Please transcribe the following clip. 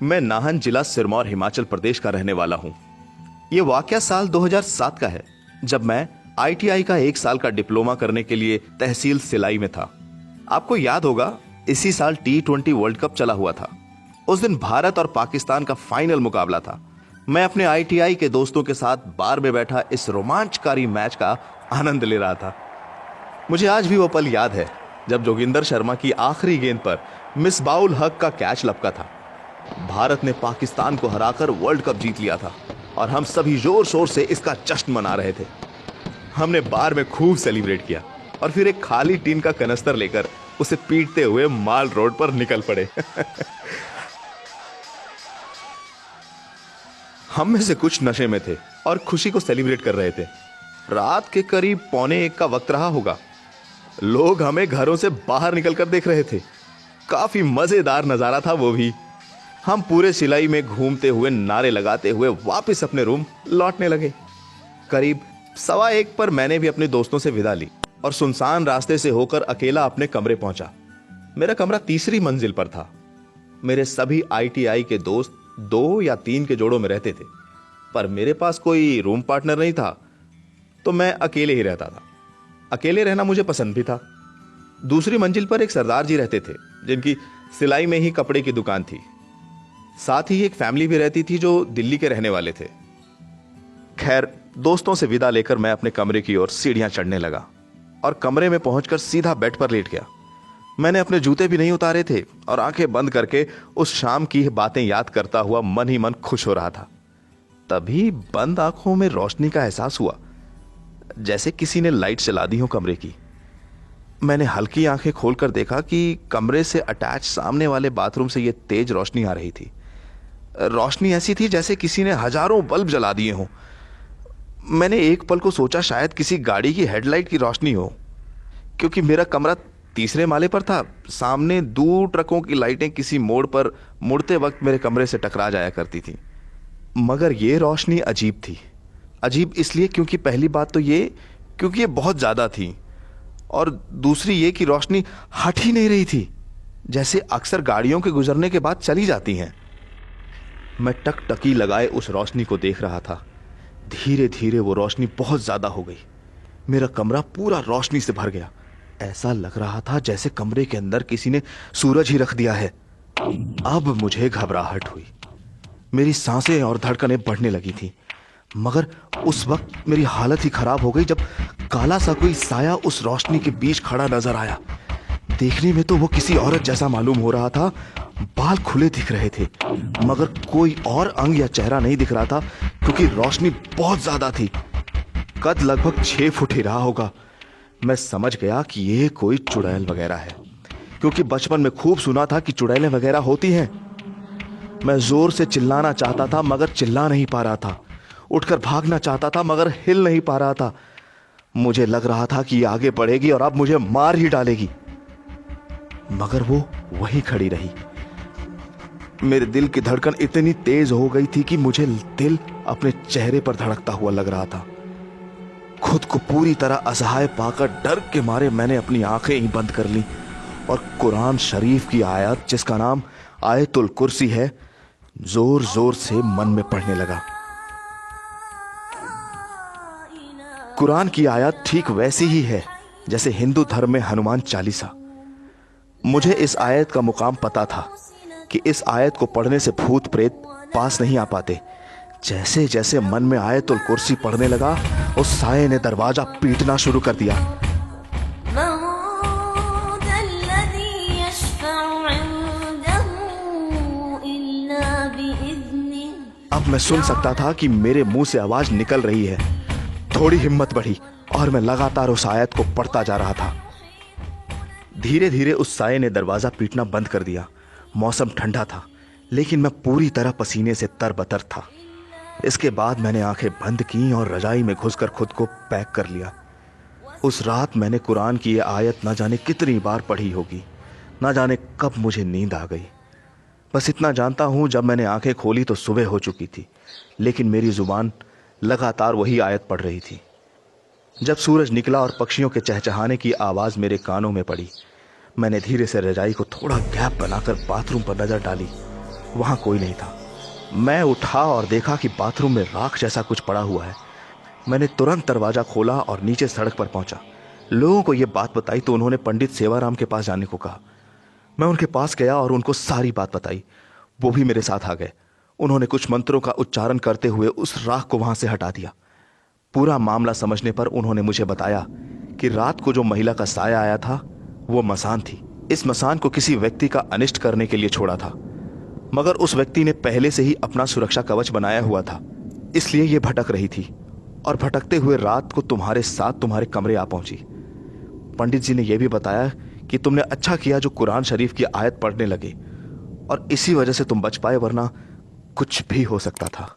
मैं नाहन जिला सिरमौर हिमाचल प्रदेश का रहने वाला हूं। यह वाकया साल 2007 का है, जब मैं ITI का 1 साल का डिप्लोमा करने के लिए तहसील सिलाई में था। आपको याद होगा, इसी साल T20 वर्ल्ड कप चला हुआ था। उस दिन भारत और पाकिस्तान का फाइनल मुकाबला था। मैं अपने ITI के दोस्तों के साथ बार में बैठा इस रोमांचकारी मैच का आनंद ले रहा था। मुझे आज भी वो पल याद है जब जोगिंदर शर्मा की आखिरी गेंद पर मिसबाउल हक का कैच लपका था। भारत ने पाकिस्तान को हराकर वर्ल्ड कप जीत लिया था और हम सभी जोर शोर से इसका जश्न मना रहे थे। हमने बार में खूब सेलिब्रेट किया और फिर एक खाली टीन का कनस्तर लेकर उसे पीटते हुए माल रोड पर निकल पड़े। हम में से कुछ नशे में थे और खुशी को सेलिब्रेट कर रहे थे। रात के करीब 1:45 का वक्त रहा होगा। लोग हमें घरों से बाहर निकलकर देख रहे थे। काफी मजेदार नजारा था वो भी। हम पूरे सिलाई में घूमते हुए नारे लगाते हुए वापस अपने रूम लौटने लगे। करीब 1:15 पर मैंने भी अपने दोस्तों से विदा ली और सुनसान रास्ते से होकर अकेला अपने कमरे पहुंचा। मेरा कमरा 3री मंजिल पर था। मेरे सभी ITI के दोस्त 2 या 3 के जोड़ों में रहते थे, पर मेरे पास कोई रूम पार्टनर नहीं था, तो मैं अकेले ही रहता था। अकेले रहना मुझे पसंद भी था। दूसरी मंजिल पर एक सरदार जी रहते थे, जिनकी सिलाई में ही कपड़े की दुकान थी। साथ ही एक फैमिली भी रहती थी जो दिल्ली के रहने वाले थे। खैर, दोस्तों से विदा लेकर मैं अपने कमरे की ओर सीढ़ियां चढ़ने लगा और कमरे में पहुंचकर सीधा बेड पर लेट गया। मैंने अपने जूते भी नहीं उतारे थे और आंखें बंद करके उस शाम की बातें याद करता हुआ मन ही मन खुश हो रहा था। तभी बंद आंखों में रोशनी का एहसास हुआ, जैसे किसी ने लाइट जला दी हो कमरे की। मैंने हल्की आंखें खोलकर देखा कि कमरे से अटैच सामने वाले बाथरूम से यह तेज रोशनी आ रही थी। रोशनी ऐसी थी जैसे किसी ने हजारों बल्ब जला दिए हों। मैंने एक पल को सोचा शायद किसी गाड़ी की हेडलाइट की रोशनी हो, क्योंकि मेरा कमरा 3रे माले पर था। सामने दूर ट्रकों की लाइटें किसी मोड़ पर मुड़ते वक्त मेरे कमरे से टकरा जाया करती थी। मगर यह रोशनी अजीब थी। अजीब इसलिए क्योंकि पहली बात तो क्योंकि ये बहुत ज्यादा थी, और दूसरी ये कि रोशनी हट ही नहीं रही थी, जैसे अक्सर गाड़ियों के गुजरने के बाद चली जाती हैं। मैं टकटकी लगाए उस रोशनी को देख रहा था। धीरे धीरे वो रोशनी बहुत ज्यादा हो गई। मेरा कमरा पूरा रोशनी से भर गया। ऐसा लग रहा था जैसे कमरे के अंदर किसी ने सूरज ही रख दिया है। अब मुझे घबराहट हुई। मेरी सांसें और धड़कनें बढ़ने लगी थी। मगर उस वक्त मेरी हालत ही खराब हो गई जब काला सा कोई साया उस रोशनी के बीच खड़ा नजर आया। देखने में तो वो किसी औरत जैसा मालूम हो रहा था। बाल खुले दिख रहे थे, मगर कोई और अंग या चेहरा नहीं दिख रहा था, क्योंकि रोशनी बहुत ज्यादा थी। कद लगभग 6 फुट ही रहा होगा। मैं समझ गया कि ये कोई चुड़ैल वगैरह है, क्योंकि बचपन में खूब सुना था कि चुड़ैलें वगैरह होती हैं। मैं जोर से चिल्लाना चाहता था मगर चिल्ला नहीं पा रहा था। उठकर भागना चाहता था मगर हिल नहीं पा रहा था। मुझे लग रहा था कि ये आगे बढ़ेगी और अब मुझे मार ही डालेगी, मगर वो वहीं खड़ी रही। मेरे दिल की धड़कन इतनी तेज हो गई थी कि मुझे दिल अपने चेहरे पर धड़कता हुआ लग रहा था। खुद को पूरी तरह असहाय पाकर डर के मारे मैंने अपनी आंखें ही बंद कर ली और कुरान शरीफ की आयत, जिसका नाम आयतुल कुर्सी है, जोर जोर से मन में पढ़ने लगा। कुरान की आयत ठीक वैसी ही है जैसे हिंदू धर्म में हनुमान चालीसा। मुझे इस आयत का मुकाम पता था कि इस आयत को पढ़ने से भूत प्रेत पास नहीं आ पाते। जैसे जैसे मन में आयतुल कुर्सी पढ़ने लगा, उस साये ने दरवाजा पीटना शुरू कर दिया। अब मैं सुन सकता था कि मेरे मुंह से आवाज निकल रही है। थोड़ी हिम्मत बढ़ी और मैं लगातार उस आयत को पढ़ता जा रहा था। धीरे धीरे उस साये ने दरवाजा पीटना बंद कर दिया। मौसम ठंडा था, लेकिन मैं पूरी तरह पसीने से तरबतर था। इसके बाद मैंने आंखें बंद की और रजाई में घुसकर खुद को पैक कर लिया। उस रात मैंने कुरान की ये आयत न जाने कितनी बार पढ़ी होगी। न जाने कब मुझे नींद आ गई। बस इतना जानता हूं, जब मैंने आंखें खोली तो सुबह हो चुकी थी, लेकिन मेरी जुबान लगातार वही आयत पढ़ रही थी। जब सूरज निकला और पक्षियों के चहचहाने की आवाज मेरे कानों में पड़ी, मैंने धीरे से रजाई को थोड़ा गैप बनाकर बाथरूम पर नजर डाली। वहां कोई नहीं था। मैं उठा और देखा कि बाथरूम में राख जैसा कुछ पड़ा हुआ है। मैंने तुरंत दरवाजा खोला और नीचे सड़क पर पहुंचा। लोगों को यह बात बताई तो उन्होंने पंडित सेवाराम के पास जाने को कहा। मैं उनके पास गया और उनको सारी बात बताई। वो भी मेरे साथ आ गए। उन्होंने कुछ मंत्रों का उच्चारण करते हुए उस राख को वहां से हटा दिया। पूरा मामला समझने पर उन्होंने मुझे बताया कि रात को जो महिला का साया आया था वो मसान थी। इस मसान को किसी व्यक्ति का अनिष्ट करने के लिए छोड़ा था, मगर उस व्यक्ति ने पहले से ही अपना सुरक्षा कवच बनाया हुआ था, इसलिए ये भटक रही थी और भटकते हुए रात को तुम्हारे साथ तुम्हारे कमरे आ पहुंची। पंडित जी ने यह भी बताया कि तुमने अच्छा किया जो कुरान शरीफ की आयत पढ़ने लगे और इसी वजह से तुम बच पाए, वरना कुछ भी हो सकता था।